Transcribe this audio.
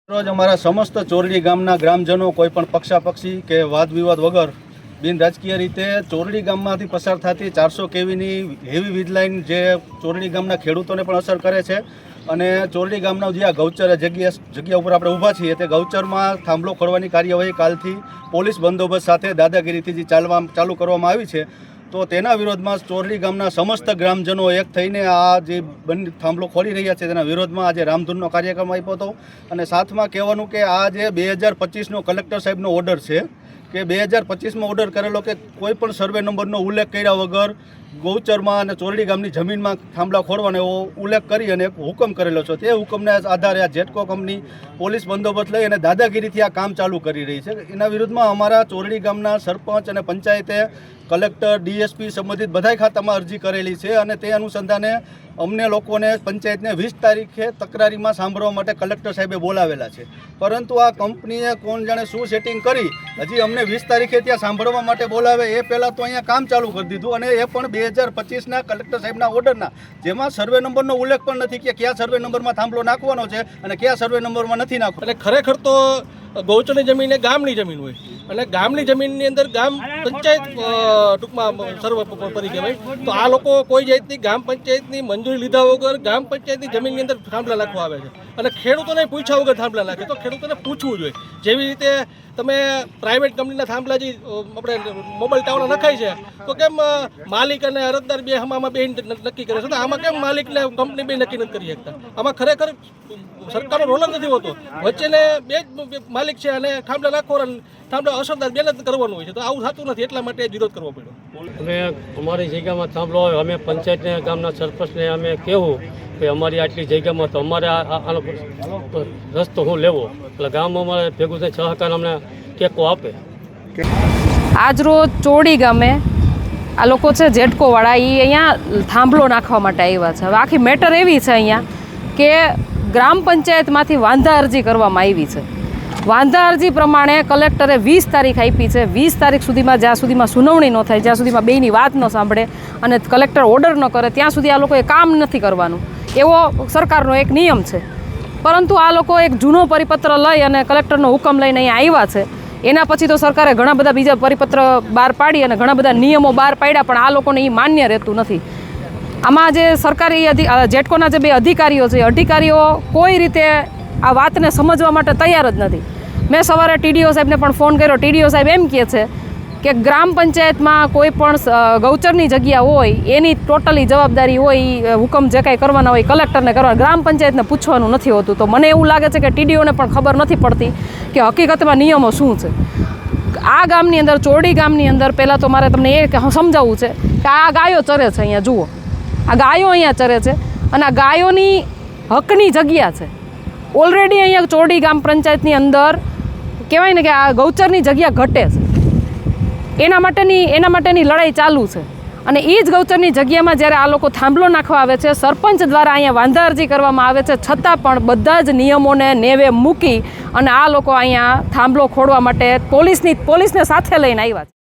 રોજ અમારા સમસ્ત ચોરડી ગામના ગ્રામજનો કોઈપણ પક્ષાપક્ષી કે વાદ વિવાદ વગર બિન રાજકીય રીતે ચોરડી ગામમાંથી પસાર થતી 400 કેવીની હેવી વીજ લાઇન જે ચોરડી ગામના ખેડૂતોને પણ અસર કરે છે અને ચોરડી ગામના જે આ ગૌચર જગ્યા ઉપર આપણે ઊભા છીએ તે ગૌચરમાં થાંભલો ખોડવાની કાર્યવાહી કાલથી પોલીસ બંદોબસ્ત સાથે દાદાગીરીથી જે ચાલુ કરવામાં આવી છે, તો તેના વિરોધમાં ચોરડી ગામના સમસ્ત ગ્રામજનો એક થઈને આ જે થાંભલો ખોલી રહ્યા છે તેના વિરોધમાં આજે રામધૂનનો કાર્યક્રમ આપ્યો હતો. અને સાથમાં કહેવાનું કે આ જે 2025નો કલેક્ટર સાહેબનો ઓર્ડર છે કે 2025માં ઓર્ડર કરેલો કે કોઈ પણ સર્વે નંબરનો ઉલ્લેખ કર્યા વગર ગૌચરમાં અને ચોરડી ગામની જમીનમાં થાંભલા ખોડવાનો એવો ઉલ્લેખ કરી અને એક હુકમ કરેલો છે. તે હુકમને આધારે આ જેટકો કંપની પોલીસ બંદોબસ્ત લઈ અને દાદાગીરીથી આ કામ ચાલુ કરી રહી છે. એના વિરુદ્ધમાં અમારા ચોરડી ગામના સરપંચ અને પંચાયતે કલેક્ટર, ડીએસપી સંબંધિત બધા ખાતામાં અરજી કરેલી છે અને તે અનુસંધાને અમને લોકોને પંચાયતને 20 તારીખે તકરારીમાં સાંભળવા માટે કલેક્ટર સાહેબે બોલાવેલા છે. પરંતુ આ કંપનીએ કોણ જાણે શું સેટિંગ કરી હજી અમને 20 તારીખે ત્યાં સાંભળવા માટે બોલાવે એ પહેલાં તો અહીંયા કામ ચાલુ કરી દીધું, અને એ પણ 2025ના કલેક્ટર સાહેબના ઓર્ડરના, જેમાં સર્વે નંબરનો ઉલ્લેખ પણ નથી કે કયા સર્વે નંબરમાં થાંભલો નાખવાનો છે અને કયા સર્વે નંબરમાં નથી નાખવાનો. એટલે ખરેખર તો ગૌચરની જમીન એ ગામની જમીન હોય અને ગામની જમીનની અંદર ગામ પંચાયત ટૂંકમાં સર્વોપરી કહેવાય. તો આ લોકો કોઈ જાતની ગામ પંચાયતની મંજૂરી લીધા વગર ગામ પંચાયતની જમીનની અંદર થાંભલા નાખવા આવે છે અને ખેડૂતોને પૂછ્યા વગર થાંભલા નાખે. તો ખેડૂતોને પૂછવું જોઈએ. જેવી રીતે તમે પ્રાઇવેટ કંપનીના થાંભલા જે આપણે મોબાઈલ ટાવર નખાય છે તો કેમ માલિક અને અરજદાર બે આમાં બે નક્કી કરે છે, તો આમાં કેમ માલિકને કંપની બે નક્કી નથી કરી શકતા? આમાં ખરેખર સરકારનો રોલ જ નથી હોતો. વચ્ચેને બે જ માલિક છે અને થાંભલા નાખો અને થાંભલા અસરદાર બે જ કરવાનું હોય છે. તો આવું થતું નથી, એટલા માટે વિરોધ કરવો પડ્યો. અમે અમારી જગ્યામાં થાંભલો હોય, અમે પંચાયતને ગામના સરપંચને અમે કહેવું કે અમારી આટલી જગ્યામાં તો અમારે આનો રસ્તો હું લેવો, એટલે ગામ અમારે ભેગું થઈ સહકાર અમને ટેકો આપે. આજરોજ ચોરડી ગામે આ લોકો છે જેટકોવાળા, એ અહીંયા થાંભલો નાખવા માટે આવ્યા છે. હવે આખી મેટર એવી છે અહીંયા કે ગ્રામ પંચાયતમાંથી વાંધા અરજી કરવામાં આવી છે. વાંધા અરજી પ્રમાણે કલેક્ટરે 20 તારીખ આપી છે. 20 તારીખ સુધીમાં જ્યાં સુધીમાં સુનાવણી ન થાય, જ્યાં સુધીમાં બેયની વાત ન સાંભળે અને કલેક્ટર ઓર્ડર ન કરે ત્યાં સુધી આ લોકોએ કામ નથી કરવાનું, એવો સરકારનો એક નિયમ છે. પરંતુ આ લોકો એક જૂનો પરિપત્ર લઈ અને કલેક્ટરનો હુકમ લઈને અહીંયા આવ્યા છે. એના પછી તો સરકારે ઘણા બધા બીજા પરિપત્ર બહાર પાડી અને ઘણા બધા નિયમો બહાર પાડ્યા, પણ આ લોકોને એ માન્ય રહેતું નથી. આમાં જે સરકારી જેટકોના જે બે અધિકારીઓ છે, અધિકારીઓ કોઈ રીતે આ વાતને સમજવા માટે તૈયાર જ નથી. મેં સવારે ટીડીઓ સાહેબને પણ ફોન કર્યો. ટીડીઓ સાહેબ એમ કહે છે કે ગ્રામ પંચાયતમાં કોઈ પણ ગૌચરની જગ્યા હોય એની ટોટલી જવાબદારી હોય, હુકમ જે કાંઈ કરવાના હોય કલેક્ટરને કરવાના, ગ્રામ પંચાયતને પૂછવાનું નથી હોતું. તો મને એવું લાગે છે કે ટીડીઓને પણ ખબર નથી પડતી કે હકીકતમાં નિયમો શું છે. આ ગામની અંદર, ચોરડી ગામની અંદર, પહેલાં તો મારે તમને એ સમજાવવું છે કે આ ગાયો ચરે છે. અહીંયા જુઓ, આ ગાયો અહીંયા ચરે છે અને આ ગાયોની હકની જગ્યા છે. ઓલરેડી અહીંયા ચોરડી ગામ પંચાયતની અંદર કહેવાય ને કે આ ગૌચરની જગ્યા ઘટે છે. એના માટેની લડાઈ ચાલુ છે. અને એ જ ગૌચરની જગ્યામાં જ્યારે આ લોકો થાંભલો નાખવા આવે છે, સરપંચ દ્વારા અહીંયા વાંધા અરજી કરવામાં આવે છે, છતાં પણ બધા જ નિયમોને નેવે મૂકી અને આ લોકો અહીંયા થાંભલો ખોડવા માટે પોલીસને સાથે લઈને આવ્યા છે.